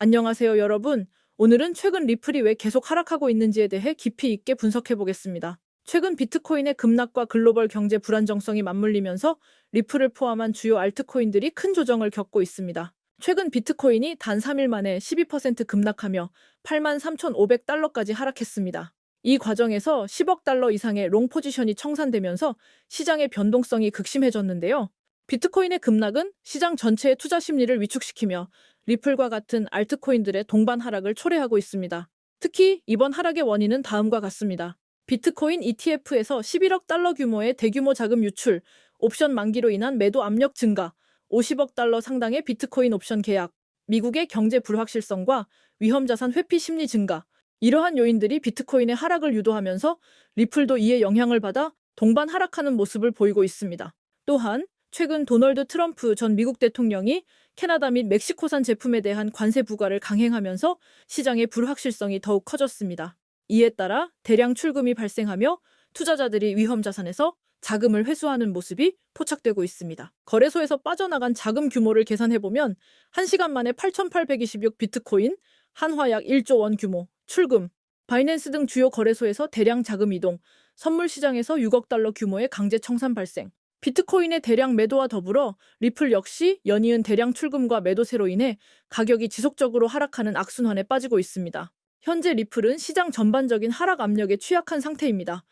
안녕하세요, 여러분. 오늘은 최근 리플이 왜 계속 하락하고 있는지에 대해 깊이 있게 분석해 보겠습니다. 최근 비트코인의 급락과 글로벌 경제 불안정성이 맞물리면서 리플을 포함한 주요 알트코인들이 큰 조정을 겪고 있습니다. 최근 비트코인이 단 3일 만에 12% 급락하며 83,500달러까지 하락했습니다. 이 과정에서 10억 달러 이상의 롱 포지션이 청산되면서 시장의 변동성이 극심해졌는데요. 비트코인의 급락은 시장 전체의 투자 심리를 위축시키며 리플과 같은 알트코인들의 동반 하락을 초래하고 있습니다. 특히 이번 하락의 원인은 다음과 같습니다. 비트코인 ETF에서 11억 달러 규모의 대규모 자금 유출, 옵션 만기로 인한 매도 압력 증가, 50억 달러 상당의 비트코인 옵션 계약, 미국의 경제 불확실성과 위험 자산 회피 심리 증가, 이러한 요인들이 비트코인의 하락을 유도하면서 리플도 이에 영향을 받아 동반 하락하는 모습을 보이고 있습니다. 또한 최근 도널드 트럼프 전 미국 대통령이 캐나다 및 멕시코산 제품에 대한 관세 부과를 강행하면서 시장의 불확실성이 더욱 커졌습니다. 이에 따라 대량 출금이 발생하며 투자자들이 위험 자산에서 자금을 회수하는 모습이 포착되고 있습니다. 거래소에서 빠져나간 자금 규모를 계산해보면 1시간 만에 8,826 비트코인, 한화 약 1조 원 규모, 출금, 바이낸스 등 주요 거래소에서 대량 자금 이동, 선물 시장에서 6억 달러 규모의 강제 청산 발생, 비트코인의 대량 매도와 더불어 리플 역시 연이은 대량 출금과 매도세로 인해 가격이 지속적으로 하락하는 악순환에 빠지고 있습니다. 현재 리플은 시장 전반적인 하락 압력에 취약한 상태입니다.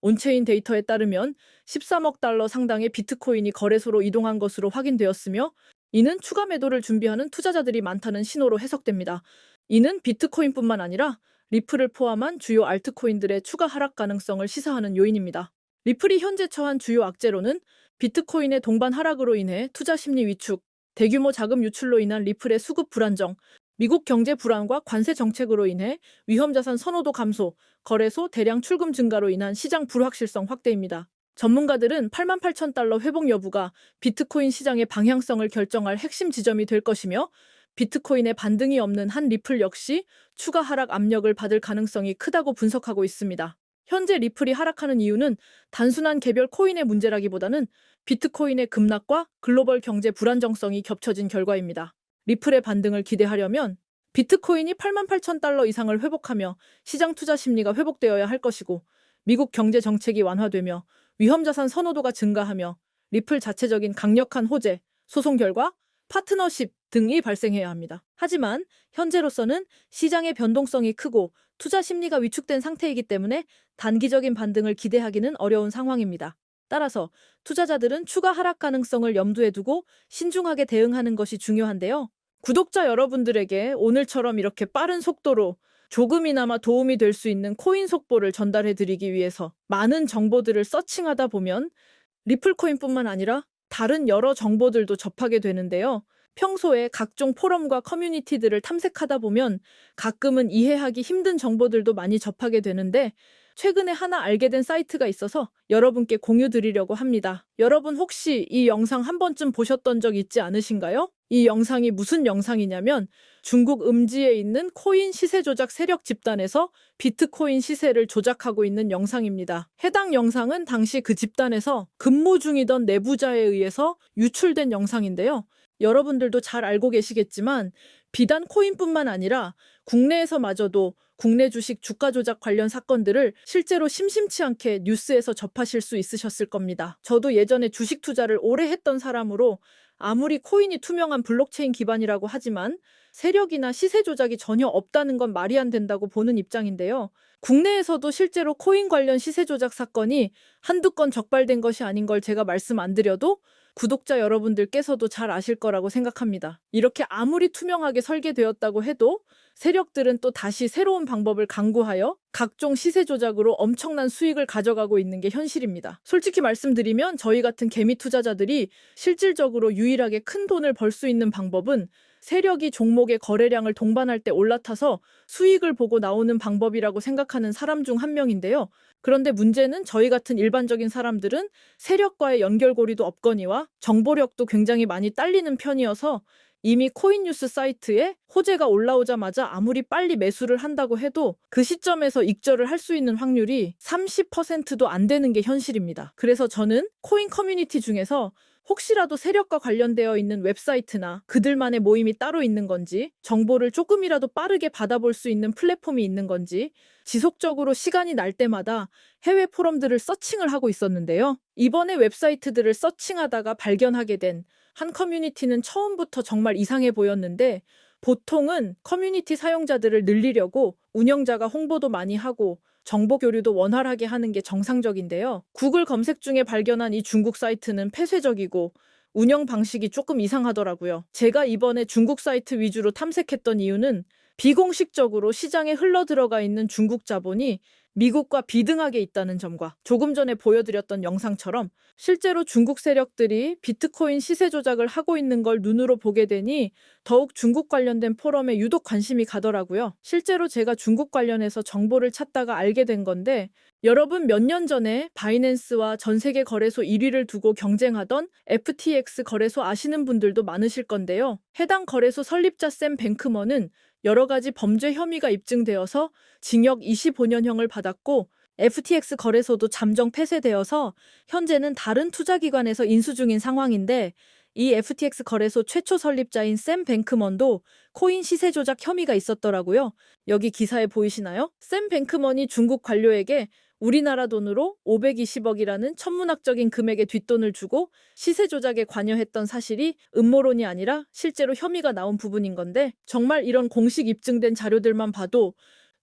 온체인 데이터에 따르면 13억 달러 상당의 비트코인이 거래소로 이동한 것으로 확인되었으며 이는 추가 매도를 준비하는 투자자들이 많다는 신호로 해석됩니다. 이는 비트코인뿐만 아니라 리플을 포함한 주요 알트코인들의 추가 하락 가능성을 시사하는 요인입니다. 리플이 현재 처한 주요 악재로는 비트코인의 동반 하락으로 인해 투자 심리 위축, 대규모 자금 유출로 인한 리플의 수급 불안정, 미국 경제 불안과 관세 정책으로 인해 위험 자산 선호도 감소, 거래소 대량 출금 증가로 인한 시장 불확실성 확대입니다. 전문가들은 88,000달러 회복 여부가 비트코인 시장의 방향성을 결정할 핵심 지점이 될 것이며 비트코인의 반등이 없는 한 리플 역시 추가 하락 압력을 받을 가능성이 크다고 분석하고 있습니다. 현재 리플이 하락하는 이유는 단순한 개별 코인의 문제라기보다는 비트코인의 급락과 글로벌 경제 불안정성이 겹쳐진 결과입니다. 리플의 반등을 기대하려면 비트코인이 88,000달러 이상을 회복하며 시장 투자 심리가 회복되어야 할 것이고 미국 경제 정책이 완화되며 위험자산 선호도가 증가하며 리플 자체적인 강력한 호재, 소송 결과, 파트너십 등이 발생해야 합니다. 하지만 현재로서는 시장의 변동성이 크고 투자 심리가 위축된 상태이기 때문에 단기적인 반등을 기대하기는 어려운 상황입니다. 따라서 투자자들은 추가 하락 가능성을 염두에 두고 신중하게 대응하는 것이 중요한데요. 구독자 여러분들에게 오늘처럼 이렇게 빠른 속도로 조금이나마 도움이 될 수 있는 코인 속보를 전달해 드리기 위해서 많은 정보들을 서칭하다 보면 리플코인뿐만 아니라 다른 여러 정보들도 접하게 되는데요. 평소에 각종 포럼과 커뮤니티들을 탐색하다 보면 가끔은 이해하기 힘든 정보들도 많이 접하게 되는데 최근에 하나 알게 된 사이트가 있어서 여러분께 공유 드리려고 합니다. 여러분 혹시 이 영상 한 번쯤 보셨던 적 있지 않으신가요? 이 영상이 무슨 영상이냐면 중국 음지에 있는 코인 시세 조작 세력 집단에서 비트코인 시세를 조작하고 있는 영상입니다. 해당 영상은 당시 그 집단에서 근무 중이던 내부자에 의해서 유출된 영상인데요. 여러분들도 잘 알고 계시겠지만 비단 코인뿐만 아니라 국내에서마저도 국내 주식 주가 조작 관련 사건들을 실제로 심심치 않게 뉴스에서 접하실 수 있으셨을 겁니다. 저도 예전에 주식 투자를 오래 했던 사람으로 아무리 코인이 투명한 블록체인 기반이라고 하지만 세력이나 시세 조작이 전혀 없다는 건 말이 안 된다고 보는 입장인데요. 국내에서도 실제로 코인 관련 시세 조작 사건이 한두 건 적발된 것이 아닌 걸 제가 말씀 안 드려도 구독자 여러분들께서도 잘 아실 거라고 생각합니다. 이렇게 아무리 투명하게 설계되었다고 해도 세력들은 또 다시 새로운 방법을 강구하여 각종 시세 조작으로 엄청난 수익을 가져가고 있는 게 현실입니다. 솔직히 말씀드리면 저희 같은 개미 투자자들이 실질적으로 유일하게 큰 돈을 벌 수 있는 방법은 세력이 종목의 거래량을 동반할 때 올라타서 수익을 보고 나오는 방법이라고 생각하는 사람 중 한 명인데요. 그런데 문제는 저희 같은 일반적인 사람들은 세력과의 연결고리도 없거니와 정보력도 굉장히 많이 딸리는 편이어서 이미 코인뉴스 사이트에 호재가 올라오자마자 아무리 빨리 매수를 한다고 해도 그 시점에서 익절을 할 수 있는 확률이 30%도 안 되는 게 현실입니다. 그래서 저는 코인 커뮤니티 중에서 혹시라도 세력과 관련되어 있는 웹사이트나 그들만의 모임이 따로 있는 건지, 정보를 조금이라도 빠르게 받아볼 수 있는 플랫폼이 있는 건지, 지속적으로 시간이 날 때마다 해외 포럼들을 서칭을 하고 있었는데요. 이번에 웹사이트들을 서칭하다가 발견하게 된 한 커뮤니티는 처음부터 정말 이상해 보였는데, 보통은 커뮤니티 사용자들을 늘리려고 운영자가 홍보도 많이 하고 정보 교류도 원활하게 하는 게 정상적인데요. 구글 검색 중에 발견한 이 중국 사이트는 폐쇄적이고 운영 방식이 조금 이상하더라고요. 제가 이번에 중국 사이트 위주로 탐색했던 이유는 비공식적으로 시장에 흘러들어가 있는 중국 자본이 미국과 비등하게 있다는 점과 조금 전에 보여드렸던 영상처럼 실제로 중국 세력들이 비트코인 시세 조작을 하고 있는 걸 눈으로 보게 되니 더욱 중국 관련된 포럼에 유독 관심이 가더라고요. 실제로 제가 중국 관련해서 정보를 찾다가 알게 된 건데, 여러분 몇 년 전에 바이낸스와 전 세계 거래소 1위를 두고 경쟁하던 FTX 거래소 아시는 분들도 많으실 건데요. 해당 거래소 설립자 샘 뱅크먼은 여러 가지 범죄 혐의가 입증되어서 징역 25년형을 받았고, FTX 거래소도 잠정 폐쇄되어서 현재는 다른 투자기관에서 인수 중인 상황인데, 이 FTX 거래소 최초 설립자인 샘 뱅크먼도 코인 시세 조작 혐의가 있었더라고요. 여기 기사에 보이시나요? 샘 뱅크먼이 중국 관료에게 우리나라 돈으로 520억이라는 천문학적인 금액의 뒷돈을 주고 시세 조작에 관여했던 사실이 음모론이 아니라 실제로 혐의가 나온 부분인 건데, 정말 이런 공식 입증된 자료들만 봐도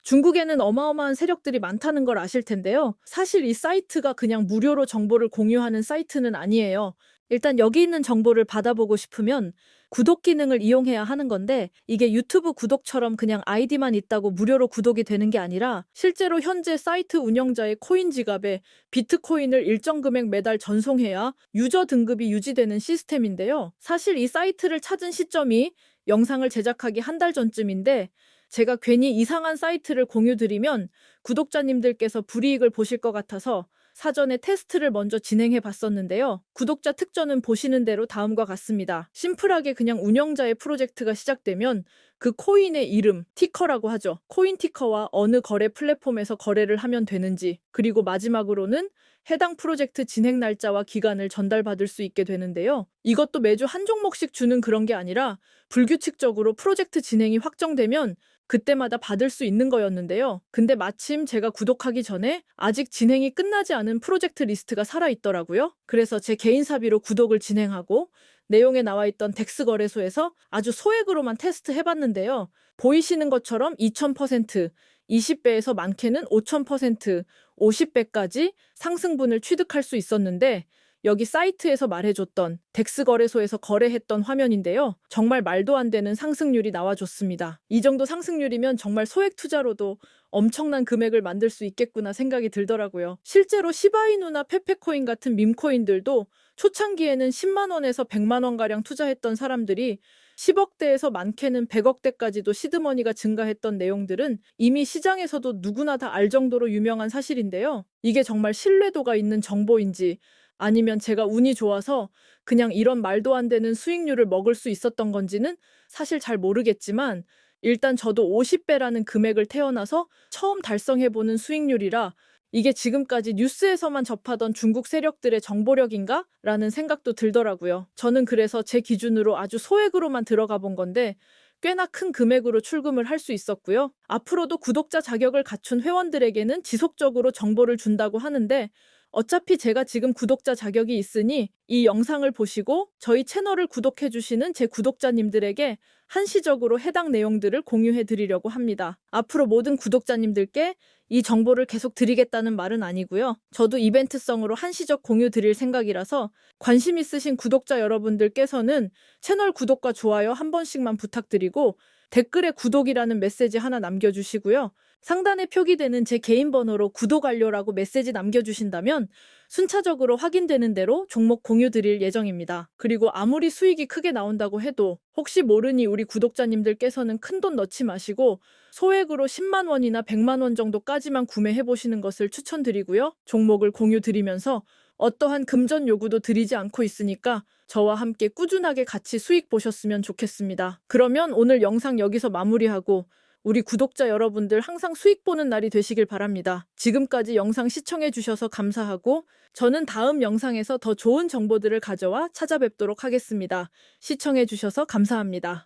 중국에는 어마어마한 세력들이 많다는 걸 아실 텐데요. 사실 이 사이트가 그냥 무료로 정보를 공유하는 사이트는 아니에요. 일단 여기 있는 정보를 받아보고 싶으면 구독 기능을 이용해야 하는 건데, 이게 유튜브 구독처럼 그냥 아이디만 있다고 무료로 구독이 되는 게 아니라 실제로 현재 사이트 운영자의 코인 지갑에 비트코인을 일정 금액 매달 전송해야 유저 등급이 유지되는 시스템인데요. 사실 이 사이트를 찾은 시점이 영상을 제작하기 한 달 전쯤인데, 제가 괜히 이상한 사이트를 공유드리면 구독자님들께서 불이익을 보실 것 같아서 사전에 테스트를 먼저 진행해 봤었는데요. 구독자 특전은 보시는 대로 다음과 같습니다. 심플하게 그냥 운영자의 프로젝트가 시작되면 그 코인의 이름, 티커라고 하죠. 코인 티커와 어느 거래 플랫폼에서 거래를 하면 되는지, 그리고 마지막으로는 해당 프로젝트 진행 날짜와 기간을 전달받을 수 있게 되는데요. 이것도 매주 한 종목씩 주는 그런 게 아니라 불규칙적으로 프로젝트 진행이 확정되면 그때마다 받을 수 있는 거였는데요. 근데 마침 제가 구독하기 전에 아직 진행이 끝나지 않은 프로젝트 리스트가 살아있더라고요. 그래서 제 개인 사비로 구독을 진행하고 내용에 나와 있던 덱스 거래소에서 아주 소액으로만 테스트 해봤는데요. 보이시는 것처럼 2000%, 20배에서 많게는 5000%, 50배까지 상승분을 취득할 수 있었는데, 여기 사이트에서 말해줬던 덱스 거래소에서 거래했던 화면인데요. 정말 말도 안 되는 상승률이 나와줬습니다. 이 정도 상승률이면 정말 소액 투자로도 엄청난 금액을 만들 수 있겠구나 생각이 들더라고요. 실제로 시바이누나 페페코인 같은 밈코인들도 초창기에는 10만 원에서 100만 원가량 투자했던 사람들이 10억대에서 많게는 100억대까지도 시드머니가 증가했던 내용들은 이미 시장에서도 누구나 다 알 정도로 유명한 사실인데요. 이게 정말 신뢰도가 있는 정보인지 아니면 제가 운이 좋아서 그냥 이런 말도 안 되는 수익률을 먹을 수 있었던 건지는 사실 잘 모르겠지만, 일단 저도 50배라는 금액을 태어나서 처음 달성해보는 수익률이라 이게 지금까지 뉴스에서만 접하던 중국 세력들의 정보력인가? 라는 생각도 들더라고요. 저는 그래서 제 기준으로 아주 소액으로만 들어가 본 건데 꽤나 큰 금액으로 출금을 할 수 있었고요. 앞으로도 구독자 자격을 갖춘 회원들에게는 지속적으로 정보를 준다고 하는데, 어차피 제가 지금 구독자 자격이 있으니 이 영상을 보시고 저희 채널을 구독해 주시는 제 구독자님들에게 한시적으로 해당 내용들을 공유해 드리려고 합니다. 앞으로 모든 구독자님들께 이 정보를 계속 드리겠다는 말은 아니고요. 저도 이벤트성으로 한시적 공유 드릴 생각이라서 관심 있으신 구독자 여러분들께서는 채널 구독과 좋아요 한 번씩만 부탁드리고 댓글에 구독이라는 메시지 하나 남겨주시고요. 상단에 표기되는 제 개인 번호로 구독 완료라고 메시지 남겨주신다면 순차적으로 확인되는 대로 종목 공유 드릴 예정입니다. 그리고 아무리 수익이 크게 나온다고 해도 혹시 모르니 우리 구독자님들께서는 큰돈 넣지 마시고 소액으로 10만 원이나 100만 원 정도까지만 구매해 보시는 것을 추천드리고요. 종목을 공유 드리면서 어떠한 금전 요구도 드리지 않고 있으니까 저와 함께 꾸준하게 같이 수익 보셨으면 좋겠습니다. 그러면 오늘 영상 여기서 마무리하고 우리 구독자 여러분들 항상 수익 보는 날이 되시길 바랍니다. 지금까지 영상 시청해 주셔서 감사하고 저는 다음 영상에서 더 좋은 정보들을 가져와 찾아뵙도록 하겠습니다. 시청해 주셔서 감사합니다.